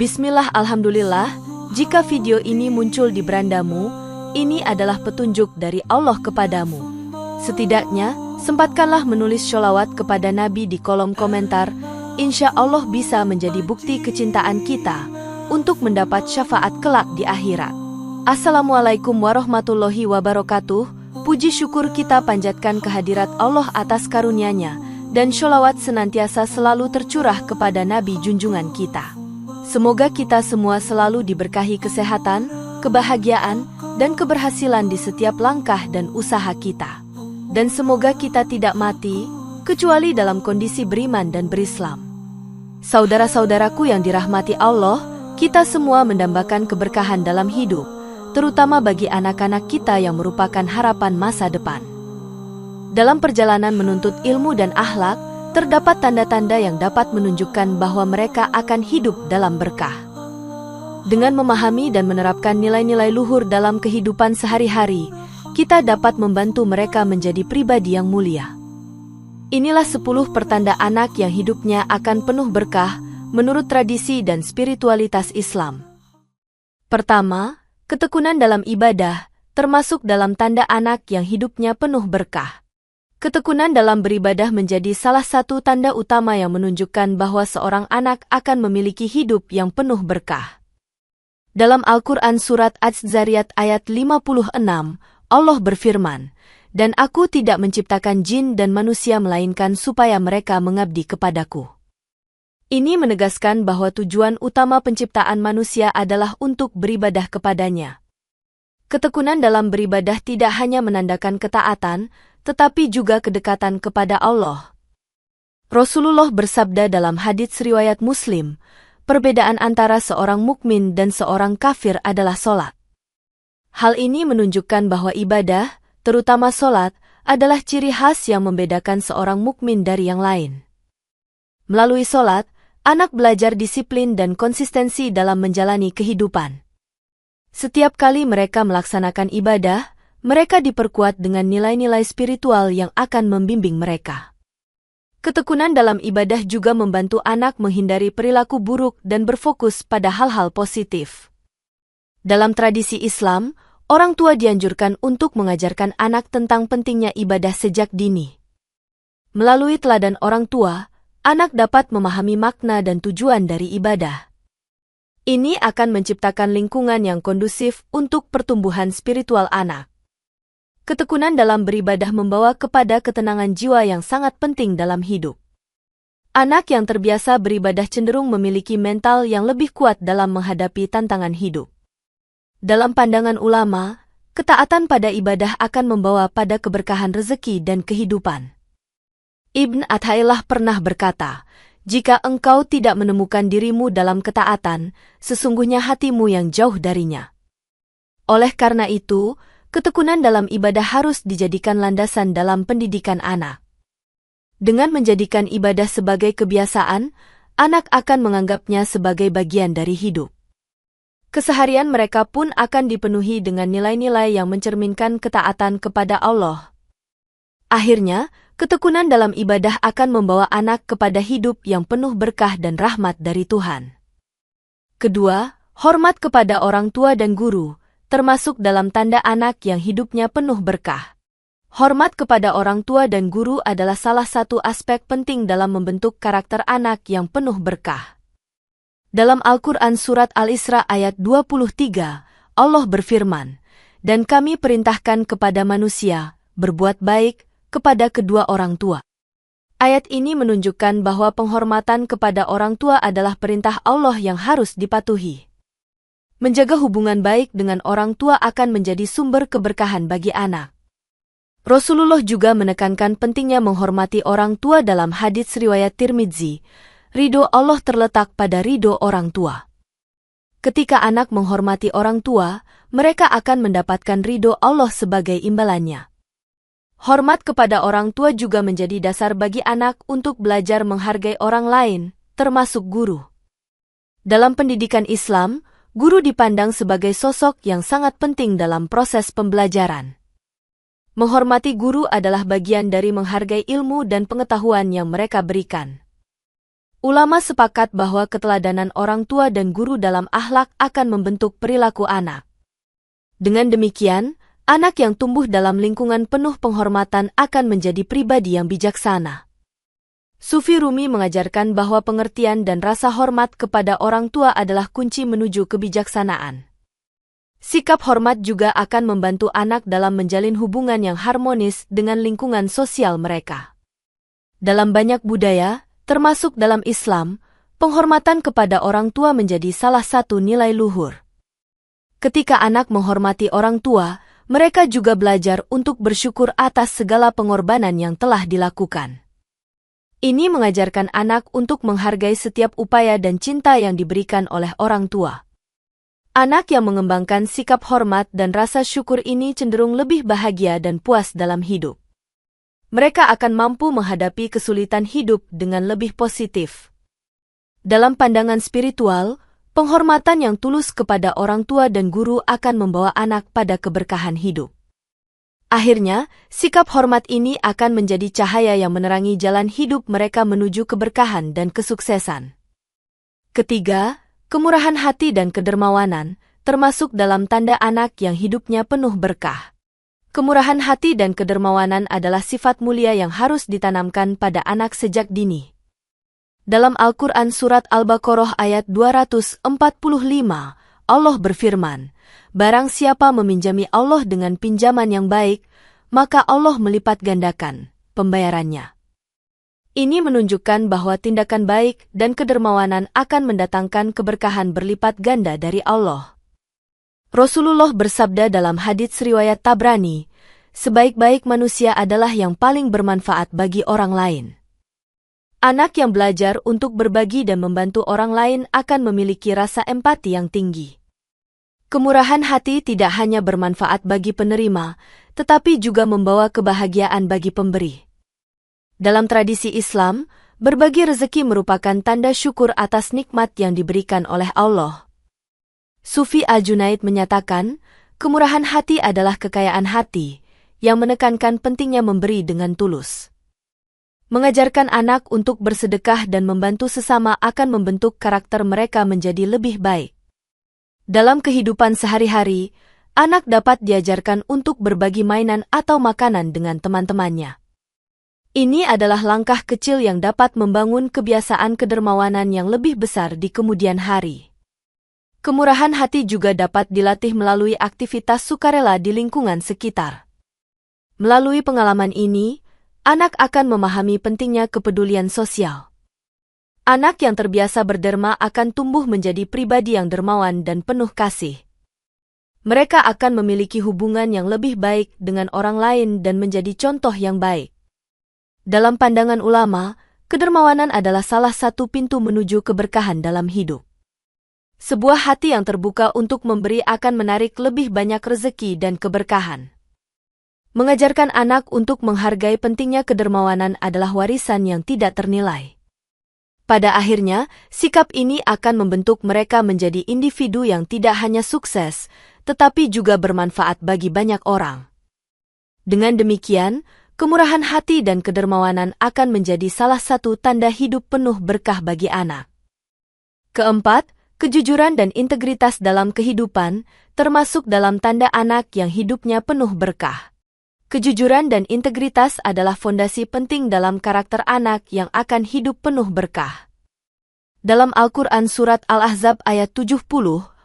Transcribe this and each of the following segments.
Bismillah, alhamdulillah, jika video ini muncul di berandamu, ini adalah petunjuk dari Allah kepadamu. Setidaknya, sempatkanlah menulis sholawat kepada Nabi di kolom komentar, insya Allah bisa menjadi bukti kecintaan kita untuk mendapat syafaat kelak di akhirat. Assalamualaikum warahmatullahi wabarakatuh. Puji syukur kita panjatkan kehadirat Allah atas karunia-Nya, dan sholawat senantiasa selalu tercurah kepada Nabi junjungan kita. Semoga kita semua selalu diberkahi kesehatan, kebahagiaan, dan keberhasilan di setiap langkah dan usaha kita. Dan semoga kita tidak mati, kecuali dalam kondisi beriman dan berislam. Saudara-saudaraku yang dirahmati Allah, kita semua mendambakan keberkahan dalam hidup, terutama bagi anak-anak kita yang merupakan harapan masa depan. Dalam perjalanan menuntut ilmu dan akhlak, terdapat tanda-tanda yang dapat menunjukkan bahwa mereka akan hidup dalam berkah. Dengan memahami dan menerapkan nilai-nilai luhur dalam kehidupan sehari-hari, kita dapat membantu mereka menjadi pribadi yang mulia. Inilah 10 pertanda anak yang hidupnya akan penuh berkah menurut tradisi dan spiritualitas Islam. Pertama, ketekunan dalam ibadah, termasuk dalam tanda anak yang hidupnya penuh berkah. Ketekunan dalam beribadah menjadi salah satu tanda utama yang menunjukkan bahwa seorang anak akan memiliki hidup yang penuh berkah. Dalam Al-Quran Surat Az-Zariyat ayat 56, Allah berfirman, "Dan aku tidak menciptakan jin dan manusia melainkan supaya mereka mengabdi kepadaku." Ini menegaskan bahwa tujuan utama penciptaan manusia adalah untuk beribadah kepadanya. Ketekunan dalam beribadah tidak hanya menandakan ketaatan, tetapi juga kedekatan kepada Allah. Rasulullah bersabda dalam hadits riwayat Muslim, perbedaan antara seorang mukmin dan seorang kafir adalah solat. Hal ini menunjukkan bahwa ibadah, terutama solat, adalah ciri khas yang membedakan seorang mukmin dari yang lain. Melalui solat, anak belajar disiplin dan konsistensi dalam menjalani kehidupan. Setiap kali mereka melaksanakan ibadah, mereka diperkuat dengan nilai-nilai spiritual yang akan membimbing mereka. Ketekunan dalam ibadah juga membantu anak menghindari perilaku buruk dan berfokus pada hal-hal positif. Dalam tradisi Islam, orang tua dianjurkan untuk mengajarkan anak tentang pentingnya ibadah sejak dini. Melalui teladan orang tua, anak dapat memahami makna dan tujuan dari ibadah. Ini akan menciptakan lingkungan yang kondusif untuk pertumbuhan spiritual anak. Ketekunan dalam beribadah membawa kepada ketenangan jiwa yang sangat penting dalam hidup. Anak yang terbiasa beribadah cenderung memiliki mental yang lebih kuat dalam menghadapi tantangan hidup. Dalam pandangan ulama, ketaatan pada ibadah akan membawa pada keberkahan rezeki dan kehidupan. Ibn Athaillah pernah berkata, "Jika engkau tidak menemukan dirimu dalam ketaatan, sesungguhnya hatimu yang jauh darinya." Oleh karena itu, ketekunan dalam ibadah harus dijadikan landasan dalam pendidikan anak. Dengan menjadikan ibadah sebagai kebiasaan, anak akan menganggapnya sebagai bagian dari hidup. Keseharian mereka pun akan dipenuhi dengan nilai-nilai yang mencerminkan ketaatan kepada Allah. Akhirnya, ketekunan dalam ibadah akan membawa anak kepada hidup yang penuh berkah dan rahmat dari Tuhan. Kedua, hormat kepada orang tua dan guru, termasuk dalam tanda anak yang hidupnya penuh berkah. Hormat kepada orang tua dan guru adalah salah satu aspek penting dalam membentuk karakter anak yang penuh berkah. Dalam Al-Quran Surat Al-Isra ayat 23, Allah berfirman, "Dan kami perintahkan kepada manusia, berbuat baik kepada kedua orang tua." Ayat ini menunjukkan bahwa penghormatan kepada orang tua adalah perintah Allah yang harus dipatuhi. Menjaga hubungan baik dengan orang tua akan menjadi sumber keberkahan bagi anak. Rasulullah juga menekankan pentingnya menghormati orang tua dalam hadits riwayat Tirmidzi, ridho Allah terletak pada ridho orang tua. Ketika anak menghormati orang tua, mereka akan mendapatkan ridho Allah sebagai imbalannya. Hormat kepada orang tua juga menjadi dasar bagi anak untuk belajar menghargai orang lain, termasuk guru. Dalam pendidikan Islam, guru dipandang sebagai sosok yang sangat penting dalam proses pembelajaran. Menghormati guru adalah bagian dari menghargai ilmu dan pengetahuan yang mereka berikan. Ulama sepakat bahwa keteladanan orang tua dan guru dalam akhlak akan membentuk perilaku anak. Dengan demikian, anak yang tumbuh dalam lingkungan penuh penghormatan akan menjadi pribadi yang bijaksana. Sufi Rumi mengajarkan bahwa pengertian dan rasa hormat kepada orang tua adalah kunci menuju kebijaksanaan. Sikap hormat juga akan membantu anak dalam menjalin hubungan yang harmonis dengan lingkungan sosial mereka. Dalam banyak budaya, termasuk dalam Islam, penghormatan kepada orang tua menjadi salah satu nilai luhur. Ketika anak menghormati orang tua, mereka juga belajar untuk bersyukur atas segala pengorbanan yang telah dilakukan. Ini mengajarkan anak untuk menghargai setiap upaya dan cinta yang diberikan oleh orang tua. Anak yang mengembangkan sikap hormat dan rasa syukur ini cenderung lebih bahagia dan puas dalam hidup. Mereka akan mampu menghadapi kesulitan hidup dengan lebih positif. Dalam pandangan spiritual, penghormatan yang tulus kepada orang tua dan guru akan membawa anak pada keberkahan hidup. Akhirnya, sikap hormat ini akan menjadi cahaya yang menerangi jalan hidup mereka menuju keberkahan dan kesuksesan. Ketiga, kemurahan hati dan kedermawanan, termasuk dalam tanda anak yang hidupnya penuh berkah. Kemurahan hati dan kedermawanan adalah sifat mulia yang harus ditanamkan pada anak sejak dini. Dalam Al-Quran Surat Al-Baqarah ayat 245, Allah berfirman, "Barang siapa meminjami Allah dengan pinjaman yang baik, maka Allah melipat gandakan pembayarannya." Ini menunjukkan bahwa tindakan baik dan kedermawanan akan mendatangkan keberkahan berlipat ganda dari Allah. Rasulullah bersabda dalam hadits riwayat Tabrani, "Sebaik-baik manusia adalah yang paling bermanfaat bagi orang lain." Anak yang belajar untuk berbagi dan membantu orang lain akan memiliki rasa empati yang tinggi. Kemurahan hati tidak hanya bermanfaat bagi penerima, tetapi juga membawa kebahagiaan bagi pemberi. Dalam tradisi Islam, berbagi rezeki merupakan tanda syukur atas nikmat yang diberikan oleh Allah. Sufi Al-Junaid menyatakan, kemurahan hati adalah kekayaan hati, yang menekankan pentingnya memberi dengan tulus. Mengajarkan anak untuk bersedekah dan membantu sesama akan membentuk karakter mereka menjadi lebih baik. Dalam kehidupan sehari-hari, anak dapat diajarkan untuk berbagi mainan atau makanan dengan teman-temannya. Ini adalah langkah kecil yang dapat membangun kebiasaan kedermawanan yang lebih besar di kemudian hari. Kemurahan hati juga dapat dilatih melalui aktivitas sukarela di lingkungan sekitar. Melalui pengalaman ini, anak akan memahami pentingnya kepedulian sosial. Anak yang terbiasa berderma akan tumbuh menjadi pribadi yang dermawan dan penuh kasih. Mereka akan memiliki hubungan yang lebih baik dengan orang lain dan menjadi contoh yang baik. Dalam pandangan ulama, kedermawanan adalah salah satu pintu menuju keberkahan dalam hidup. Sebuah hati yang terbuka untuk memberi akan menarik lebih banyak rezeki dan keberkahan. Mengajarkan anak untuk menghargai pentingnya kedermawanan adalah warisan yang tidak ternilai. Pada akhirnya, sikap ini akan membentuk mereka menjadi individu yang tidak hanya sukses, tetapi juga bermanfaat bagi banyak orang. Dengan demikian, kemurahan hati dan kedermawanan akan menjadi salah satu tanda hidup penuh berkah bagi anak. Keempat, kejujuran dan integritas dalam kehidupan, termasuk dalam tanda anak yang hidupnya penuh berkah. Kejujuran dan integritas adalah fondasi penting dalam karakter anak yang akan hidup penuh berkah. Dalam Al-Quran Surat Al-Ahzab ayat 70,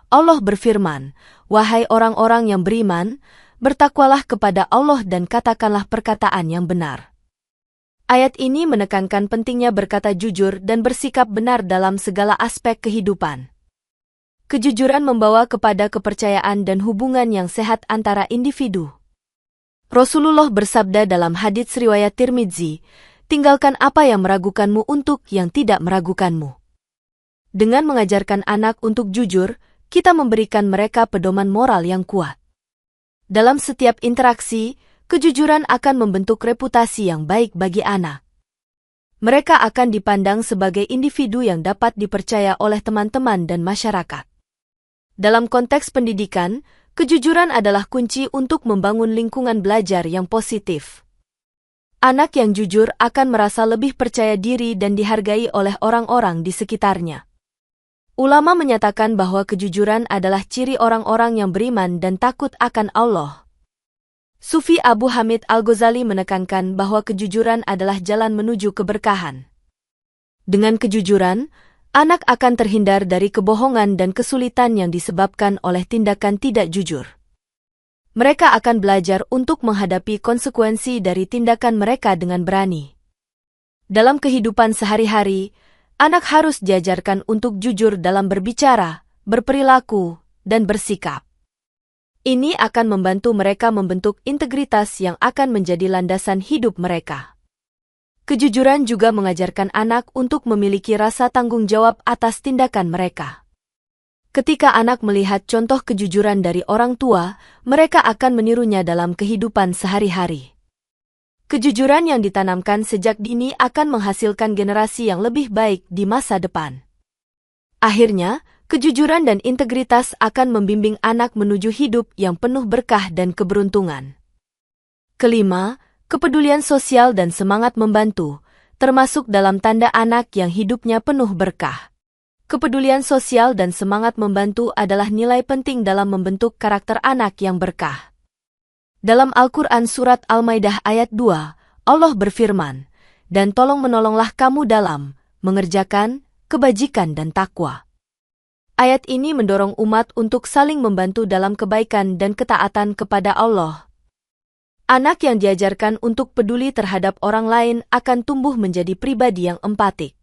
Allah berfirman, "Wahai orang-orang yang beriman, bertakwalah kepada Allah dan katakanlah perkataan yang benar." Ayat ini menekankan pentingnya berkata jujur dan bersikap benar dalam segala aspek kehidupan. Kejujuran membawa kepada kepercayaan dan hubungan yang sehat antara individu. Rasulullah bersabda dalam hadits riwayat Tirmidzi, "Tinggalkan apa yang meragukanmu untuk yang tidak meragukanmu." Dengan mengajarkan anak untuk jujur, kita memberikan mereka pedoman moral yang kuat. Dalam setiap interaksi, kejujuran akan membentuk reputasi yang baik bagi anak. Mereka akan dipandang sebagai individu yang dapat dipercaya oleh teman-teman dan masyarakat. Dalam konteks pendidikan, kejujuran adalah kunci untuk membangun lingkungan belajar yang positif. Anak yang jujur akan merasa lebih percaya diri dan dihargai oleh orang-orang di sekitarnya. Ulama menyatakan bahwa kejujuran adalah ciri orang-orang yang beriman dan takut akan Allah. Sufi Abu Hamid Al-Ghazali menekankan bahwa kejujuran adalah jalan menuju keberkahan. Dengan kejujuran, anak akan terhindar dari kebohongan dan kesulitan yang disebabkan oleh tindakan tidak jujur. Mereka akan belajar untuk menghadapi konsekuensi dari tindakan mereka dengan berani. Dalam kehidupan sehari-hari, anak harus diajarkan untuk jujur dalam berbicara, berperilaku, dan bersikap. Ini akan membantu mereka membentuk integritas yang akan menjadi landasan hidup mereka. Kejujuran juga mengajarkan anak untuk memiliki rasa tanggung jawab atas tindakan mereka. Ketika anak melihat contoh kejujuran dari orang tua, mereka akan menirunya dalam kehidupan sehari-hari. Kejujuran yang ditanamkan sejak dini akan menghasilkan generasi yang lebih baik di masa depan. Akhirnya, kejujuran dan integritas akan membimbing anak menuju hidup yang penuh berkah dan keberuntungan. Kelima, kepedulian sosial dan semangat membantu, termasuk dalam tanda anak yang hidupnya penuh berkah. Kepedulian sosial dan semangat membantu adalah nilai penting dalam membentuk karakter anak yang berkah. Dalam Al-Quran Surat Al-Maidah ayat 2, Allah berfirman, "Dan tolong-menolonglah kamu dalam mengerjakan kebajikan dan takwa." Ayat ini mendorong umat untuk saling membantu dalam kebaikan dan ketaatan kepada Allah. Anak yang diajarkan untuk peduli terhadap orang lain akan tumbuh menjadi pribadi yang empatik.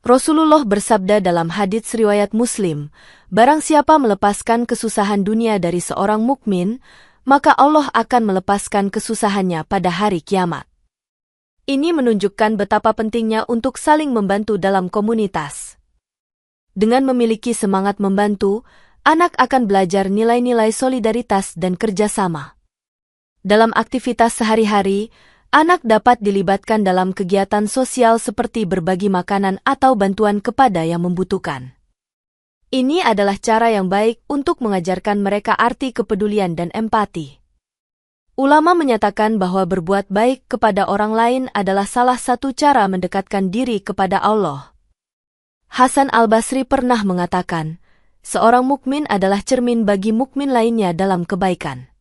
Rasulullah bersabda dalam hadits riwayat Muslim, "Barang siapa melepaskan kesusahan dunia dari seorang mukmin, maka Allah akan melepaskan kesusahannya pada hari kiamat." Ini menunjukkan betapa pentingnya untuk saling membantu dalam komunitas. Dengan memiliki semangat membantu, anak akan belajar nilai-nilai solidaritas dan kerjasama. Dalam aktivitas sehari-hari, anak dapat dilibatkan dalam kegiatan sosial seperti berbagi makanan atau bantuan kepada yang membutuhkan. Ini adalah cara yang baik untuk mengajarkan mereka arti kepedulian dan empati. Ulama menyatakan bahwa berbuat baik kepada orang lain adalah salah satu cara mendekatkan diri kepada Allah. Hasan Al-Basri pernah mengatakan, "Seorang mukmin adalah cermin bagi mukmin lainnya dalam kebaikan."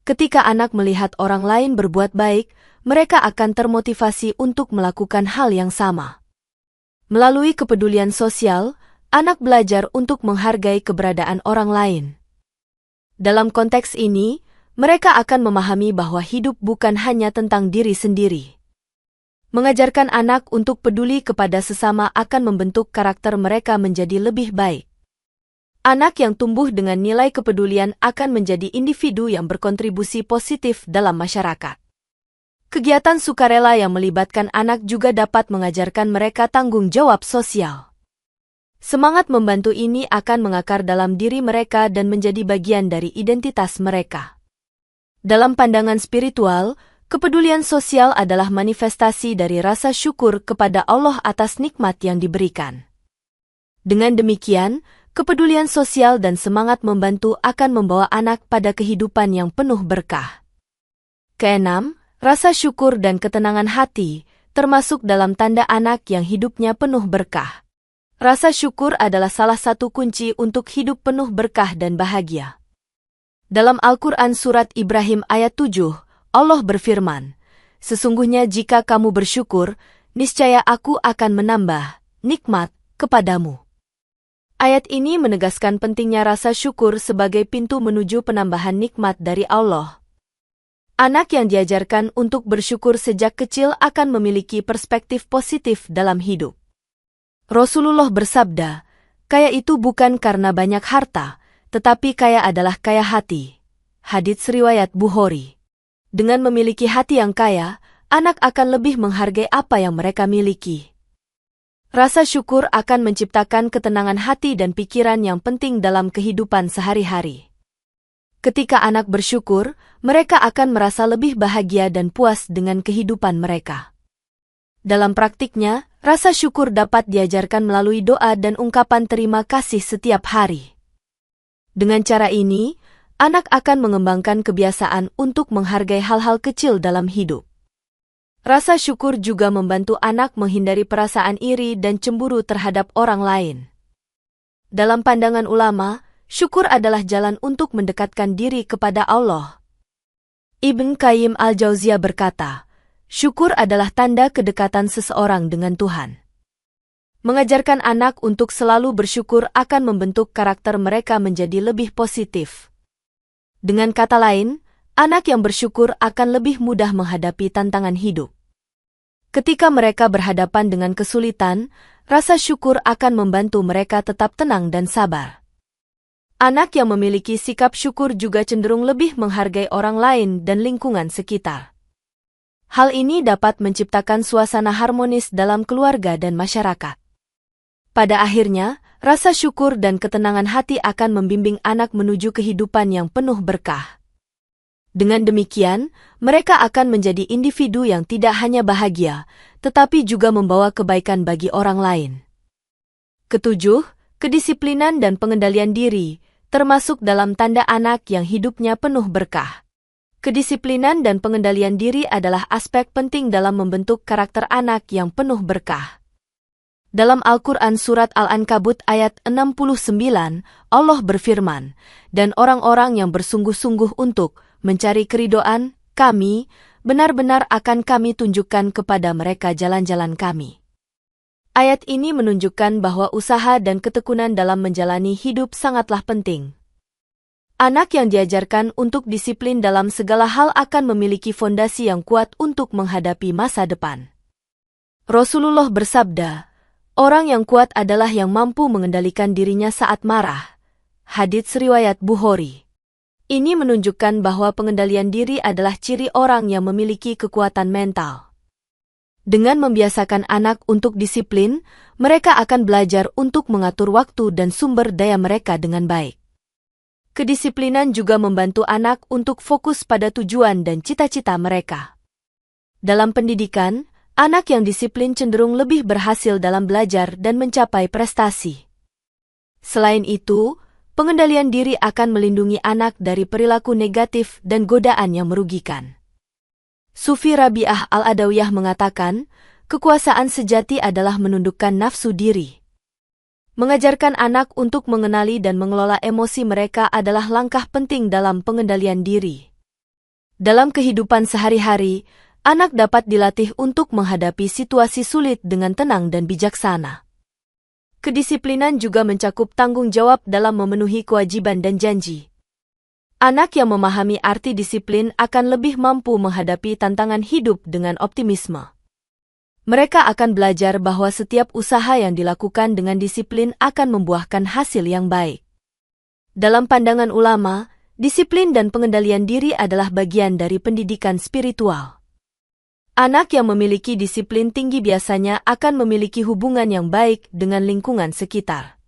Ketika anak melihat orang lain berbuat baik, mereka akan termotivasi untuk melakukan hal yang sama. Melalui kepedulian sosial, anak belajar untuk menghargai keberadaan orang lain. Dalam konteks ini, mereka akan memahami bahwa hidup bukan hanya tentang diri sendiri. Mengajarkan anak untuk peduli kepada sesama akan membentuk karakter mereka menjadi lebih baik. Anak yang tumbuh dengan nilai kepedulian akan menjadi individu yang berkontribusi positif dalam masyarakat. Kegiatan sukarela yang melibatkan anak juga dapat mengajarkan mereka tanggung jawab sosial. Semangat membantu ini akan mengakar dalam diri mereka dan menjadi bagian dari identitas mereka. Dalam pandangan spiritual, kepedulian sosial adalah manifestasi dari rasa syukur kepada Allah atas nikmat yang diberikan. Dengan demikian, kepedulian sosial dan semangat membantu akan membawa anak pada kehidupan yang penuh berkah. Keenam, rasa syukur dan ketenangan hati, termasuk dalam tanda anak yang hidupnya penuh berkah. Rasa syukur adalah salah satu kunci untuk hidup penuh berkah dan bahagia. Dalam Al-Quran Surat Ibrahim ayat 7, Allah berfirman, "Sesungguhnya jika kamu bersyukur, niscaya aku akan menambah nikmat kepadamu." Ayat ini menegaskan pentingnya rasa syukur sebagai pintu menuju penambahan nikmat dari Allah. Anak yang diajarkan untuk bersyukur sejak kecil akan memiliki perspektif positif dalam hidup. Rasulullah bersabda, "Kaya itu bukan karena banyak harta, tetapi kaya adalah kaya hati." Hadits riwayat Bukhari. Dengan memiliki hati yang kaya, anak akan lebih menghargai apa yang mereka miliki. Rasa syukur akan menciptakan ketenangan hati dan pikiran yang penting dalam kehidupan sehari-hari. Ketika anak bersyukur, mereka akan merasa lebih bahagia dan puas dengan kehidupan mereka. Dalam praktiknya, rasa syukur dapat diajarkan melalui doa dan ungkapan terima kasih setiap hari. Dengan cara ini, anak akan mengembangkan kebiasaan untuk menghargai hal-hal kecil dalam hidup. Rasa syukur juga membantu anak menghindari perasaan iri dan cemburu terhadap orang lain. Dalam pandangan ulama, syukur adalah jalan untuk mendekatkan diri kepada Allah. Ibn Qayyim al-Jauziyah berkata, syukur adalah tanda kedekatan seseorang dengan Tuhan. Mengajarkan anak untuk selalu bersyukur akan membentuk karakter mereka menjadi lebih positif. Dengan kata lain, anak yang bersyukur akan lebih mudah menghadapi tantangan hidup. Ketika mereka berhadapan dengan kesulitan, rasa syukur akan membantu mereka tetap tenang dan sabar. Anak yang memiliki sikap syukur juga cenderung lebih menghargai orang lain dan lingkungan sekitar. Hal ini dapat menciptakan suasana harmonis dalam keluarga dan masyarakat. Pada akhirnya, rasa syukur dan ketenangan hati akan membimbing anak menuju kehidupan yang penuh berkah. Dengan demikian, mereka akan menjadi individu yang tidak hanya bahagia, tetapi juga membawa kebaikan bagi orang lain. Ketujuh, kedisiplinan dan pengendalian diri, termasuk dalam tanda anak yang hidupnya penuh berkah. Kedisiplinan dan pengendalian diri adalah aspek penting dalam membentuk karakter anak yang penuh berkah. Dalam Al-Quran Surat Al-Ankabut ayat 69, Allah berfirman, "Dan orang-orang yang bersungguh-sungguh untuk mencari keridhaan kami, benar-benar akan kami tunjukkan kepada mereka jalan-jalan kami." Ayat ini menunjukkan bahwa usaha dan ketekunan dalam menjalani hidup sangatlah penting. Anak yang diajarkan untuk disiplin dalam segala hal akan memiliki fondasi yang kuat untuk menghadapi masa depan. Rasulullah bersabda, "Orang yang kuat adalah yang mampu mengendalikan dirinya saat marah." Hadits riwayat Bukhari. Ini menunjukkan bahwa pengendalian diri adalah ciri orang yang memiliki kekuatan mental. Dengan membiasakan anak untuk disiplin, mereka akan belajar untuk mengatur waktu dan sumber daya mereka dengan baik. Kedisiplinan juga membantu anak untuk fokus pada tujuan dan cita-cita mereka. Dalam pendidikan, anak yang disiplin cenderung lebih berhasil dalam belajar dan mencapai prestasi. Selain itu, pengendalian diri akan melindungi anak dari perilaku negatif dan godaan yang merugikan. Sufi Rabi'ah al-Adawiyah mengatakan, kekuasaan sejati adalah menundukkan nafsu diri. Mengajarkan anak untuk mengenali dan mengelola emosi mereka adalah langkah penting dalam pengendalian diri. Dalam kehidupan sehari-hari, anak dapat dilatih untuk menghadapi situasi sulit dengan tenang dan bijaksana. Kedisiplinan juga mencakup tanggung jawab dalam memenuhi kewajiban dan janji. Anak yang memahami arti disiplin akan lebih mampu menghadapi tantangan hidup dengan optimisme. Mereka akan belajar bahwa setiap usaha yang dilakukan dengan disiplin akan membuahkan hasil yang baik. Dalam pandangan ulama, disiplin dan pengendalian diri adalah bagian dari pendidikan spiritual. Anak yang memiliki disiplin tinggi biasanya akan memiliki hubungan yang baik dengan lingkungan sekitar.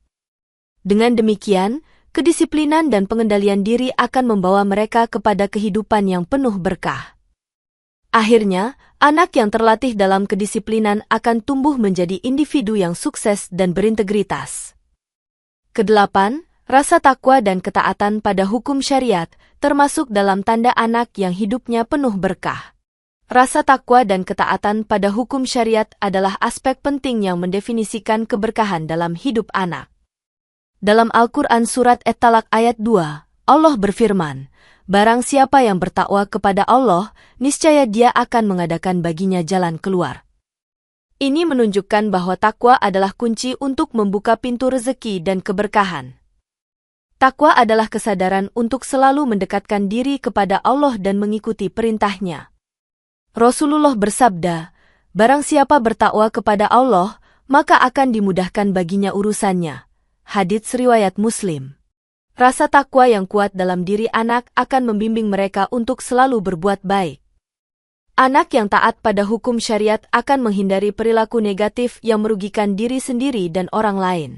Dengan demikian, kedisiplinan dan pengendalian diri akan membawa mereka kepada kehidupan yang penuh berkah. Akhirnya, anak yang terlatih dalam kedisiplinan akan tumbuh menjadi individu yang sukses dan berintegritas. Kedelapan, rasa takwa dan ketaatan pada hukum syariat, termasuk dalam tanda anak yang hidupnya penuh berkah. Rasa takwa dan ketaatan pada hukum syariat adalah aspek penting yang mendefinisikan keberkahan dalam hidup anak. Dalam Al-Quran Surat At-Talaq ayat 2, Allah berfirman, "Barang siapa yang bertakwa kepada Allah, niscaya Dia akan mengadakan baginya jalan keluar." Ini menunjukkan bahwa takwa adalah kunci untuk membuka pintu rezeki dan keberkahan. Takwa adalah kesadaran untuk selalu mendekatkan diri kepada Allah dan mengikuti perintah-Nya. Rasulullah bersabda, "Barang siapa bertakwa kepada Allah, maka akan dimudahkan baginya urusannya." Hadits riwayat Muslim. Rasa takwa yang kuat dalam diri anak akan membimbing mereka untuk selalu berbuat baik. Anak yang taat pada hukum syariat akan menghindari perilaku negatif yang merugikan diri sendiri dan orang lain.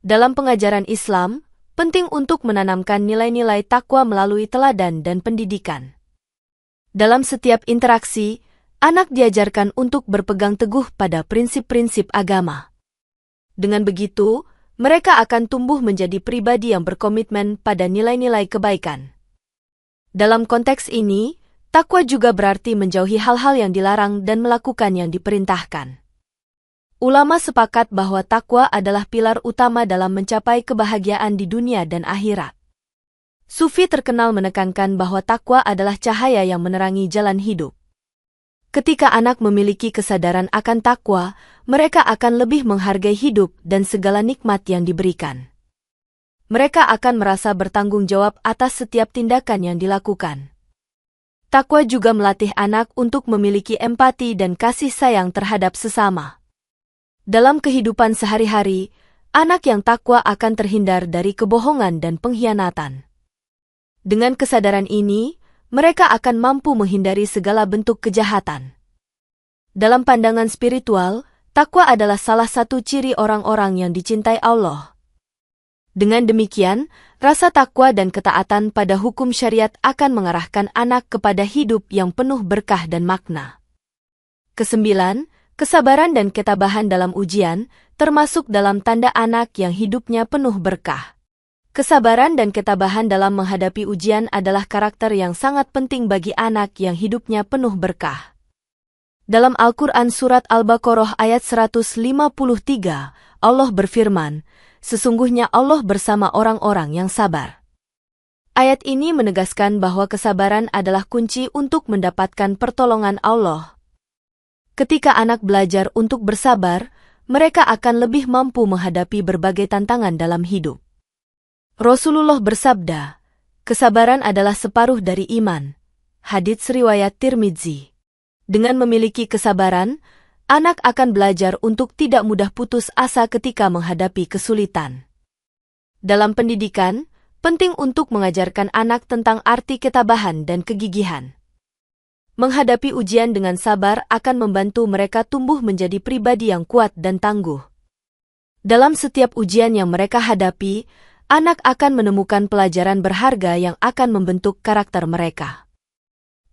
Dalam pengajaran Islam, penting untuk menanamkan nilai-nilai takwa melalui teladan dan pendidikan. Dalam setiap interaksi, anak diajarkan untuk berpegang teguh pada prinsip-prinsip agama. Dengan begitu, mereka akan tumbuh menjadi pribadi yang berkomitmen pada nilai-nilai kebaikan. Dalam konteks ini, Takwa juga berarti menjauhi hal-hal yang dilarang dan melakukan yang diperintahkan. Ulama sepakat bahwa takwa adalah pilar utama dalam mencapai kebahagiaan di dunia dan akhirat. Sufi terkenal menekankan bahwa takwa adalah cahaya yang menerangi jalan hidup. Ketika anak memiliki kesadaran akan takwa, mereka akan lebih menghargai hidup dan segala nikmat yang diberikan. Mereka akan merasa bertanggung jawab atas setiap tindakan yang dilakukan. Takwa juga melatih anak untuk memiliki empati dan kasih sayang terhadap sesama. Dalam kehidupan sehari-hari, anak yang takwa akan terhindar dari kebohongan dan pengkhianatan. Dengan kesadaran ini, mereka akan mampu menghindari segala bentuk kejahatan. Dalam pandangan spiritual, takwa adalah salah satu ciri orang-orang yang dicintai Allah. Dengan demikian, rasa takwa dan ketaatan pada hukum syariat akan mengarahkan anak kepada hidup yang penuh berkah dan makna. Kesembilan, kesabaran dan ketabahan dalam ujian, termasuk dalam tanda anak yang hidupnya penuh berkah. Kesabaran dan ketabahan dalam menghadapi ujian adalah karakter yang sangat penting bagi anak yang hidupnya penuh berkah. Dalam Al-Quran Surat Al-Baqarah ayat 153, Allah berfirman, "Sesungguhnya Allah bersama orang-orang yang sabar." Ayat ini menegaskan bahwa kesabaran adalah kunci untuk mendapatkan pertolongan Allah. Ketika anak belajar untuk bersabar, mereka akan lebih mampu menghadapi berbagai tantangan dalam hidup. Rasulullah bersabda, "Kesabaran adalah separuh dari iman." Hadits riwayat Tirmidzi. Dengan memiliki kesabaran, anak akan belajar untuk tidak mudah putus asa ketika menghadapi kesulitan. Dalam pendidikan, penting untuk mengajarkan anak tentang arti ketabahan dan kegigihan. Menghadapi ujian dengan sabar akan membantu mereka tumbuh menjadi pribadi yang kuat dan tangguh. Dalam setiap ujian yang mereka hadapi, anak akan menemukan pelajaran berharga yang akan membentuk karakter mereka.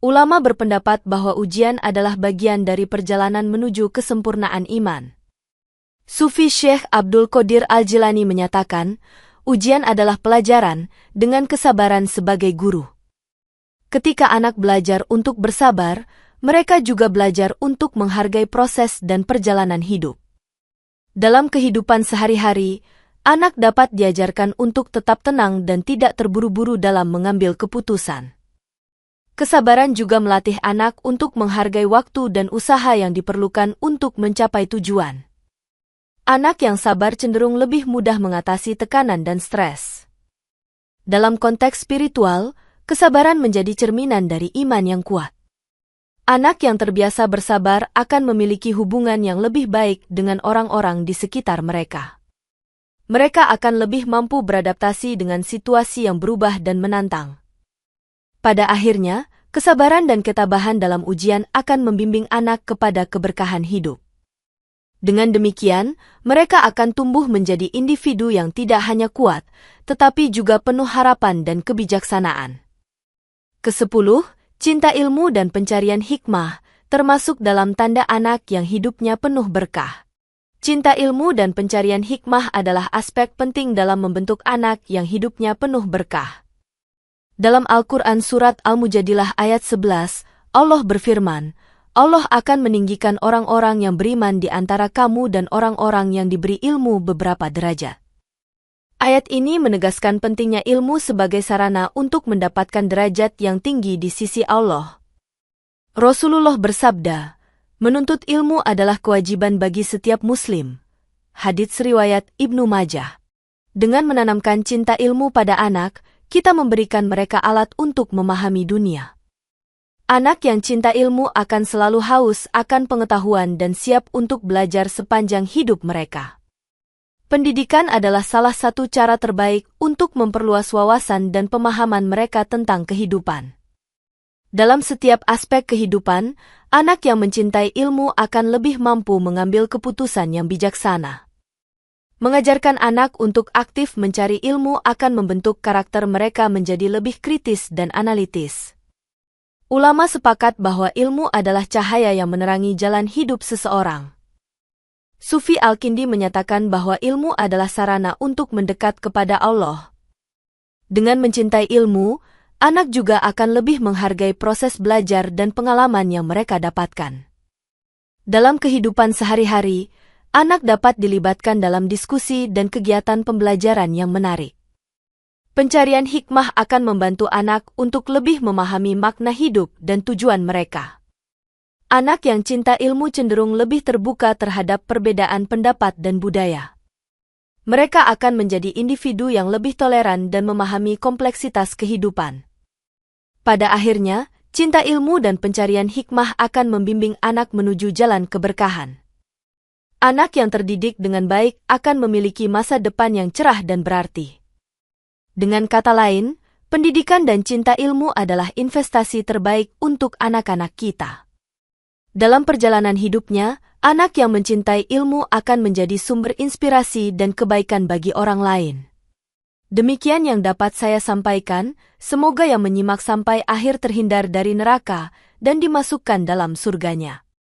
Ulama berpendapat bahwa ujian adalah bagian dari perjalanan menuju kesempurnaan iman. Sufi Syekh Abdul Qadir Al-Jilani menyatakan, ujian adalah pelajaran dengan kesabaran sebagai guru. Ketika anak belajar untuk bersabar, mereka juga belajar untuk menghargai proses dan perjalanan hidup. Dalam kehidupan sehari-hari, anak dapat diajarkan untuk tetap tenang dan tidak terburu-buru dalam mengambil keputusan. Kesabaran juga melatih anak untuk menghargai waktu dan usaha yang diperlukan untuk mencapai tujuan. Anak yang sabar cenderung lebih mudah mengatasi tekanan dan stres. Dalam konteks spiritual, kesabaran menjadi cerminan dari iman yang kuat. Anak yang terbiasa bersabar akan memiliki hubungan yang lebih baik dengan orang-orang di sekitar mereka. Mereka akan lebih mampu beradaptasi dengan situasi yang berubah dan menantang. Pada akhirnya, kesabaran dan ketabahan dalam ujian akan membimbing anak kepada keberkahan hidup. Dengan demikian, mereka akan tumbuh menjadi individu yang tidak hanya kuat, tetapi juga penuh harapan dan kebijaksanaan. Kesepuluh, cinta ilmu dan pencarian hikmah, termasuk dalam tanda anak yang hidupnya penuh berkah. Cinta ilmu dan pencarian hikmah adalah aspek penting dalam membentuk anak yang hidupnya penuh berkah. Dalam Al-Quran Surat Al-Mujadilah ayat 11, Allah berfirman, Allah akan meninggikan orang-orang yang beriman di antara kamu dan orang-orang yang diberi ilmu beberapa derajat. Ayat ini menegaskan pentingnya ilmu sebagai sarana untuk mendapatkan derajat yang tinggi di sisi Allah. Rasulullah bersabda, menuntut ilmu adalah kewajiban bagi setiap muslim. Hadits riwayat Ibnu Majah. Dengan menanamkan cinta ilmu pada anak, kita memberikan mereka alat untuk memahami dunia. Anak yang cinta ilmu akan selalu haus akan pengetahuan dan siap untuk belajar sepanjang hidup mereka. Pendidikan adalah salah satu cara terbaik untuk memperluas wawasan dan pemahaman mereka tentang kehidupan. Dalam setiap aspek kehidupan, anak yang mencintai ilmu akan lebih mampu mengambil keputusan yang bijaksana. Mengajarkan anak untuk aktif mencari ilmu akan membentuk karakter mereka menjadi lebih kritis dan analitis. Ulama sepakat bahwa ilmu adalah cahaya yang menerangi jalan hidup seseorang. Sufi Al-Kindi menyatakan bahwa ilmu adalah sarana untuk mendekat kepada Allah. Dengan mencintai ilmu, anak juga akan lebih menghargai proses belajar dan pengalaman yang mereka dapatkan. Dalam kehidupan sehari-hari, anak dapat dilibatkan dalam diskusi dan kegiatan pembelajaran yang menarik. Pencarian hikmah akan membantu anak untuk lebih memahami makna hidup dan tujuan mereka. Anak yang cinta ilmu cenderung lebih terbuka terhadap perbedaan pendapat dan budaya. Mereka akan menjadi individu yang lebih toleran dan memahami kompleksitas kehidupan. Pada akhirnya, cinta ilmu dan pencarian hikmah akan membimbing anak menuju jalan keberkahan. Anak yang terdidik dengan baik akan memiliki masa depan yang cerah dan berarti. Dengan kata lain, pendidikan dan cinta ilmu adalah investasi terbaik untuk anak-anak kita. Dalam perjalanan hidupnya, anak yang mencintai ilmu akan menjadi sumber inspirasi dan kebaikan bagi orang lain. Demikian yang dapat saya sampaikan, semoga yang menyimak sampai akhir terhindar dari neraka dan dimasukkan dalam surganya.